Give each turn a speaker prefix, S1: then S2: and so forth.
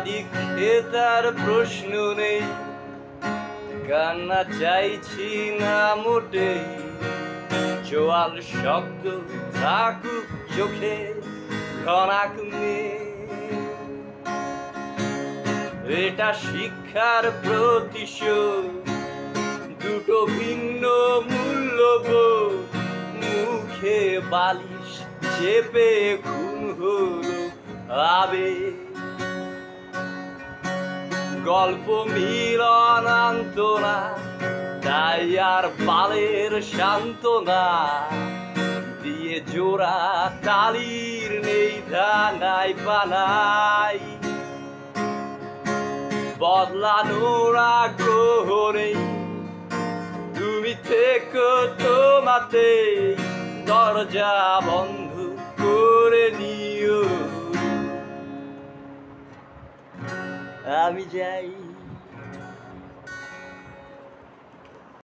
S1: দিকে তার প্রশ্ন নেই, কান্না চাইছি না মোটেই, জোয়াল শব্দ থাকুক চোখে ঘনাক নেই। এটা শিক্ষার প্রতিশোধ, দুটো ভিন্ন মূল্যবোধ, মুখে বালিশ চেপে খুন হলো আবেগ। গল্প মিলন আনতো না, তাই আর বালের সান্ত্বনা দিয়ে জোড়া তালির নেই ধানাই পানাই। বদলানোর আগ্রহ নেই, তুমি থেকো তোমাতে, দরজা বন্ধ করে নিও, আমি যাই।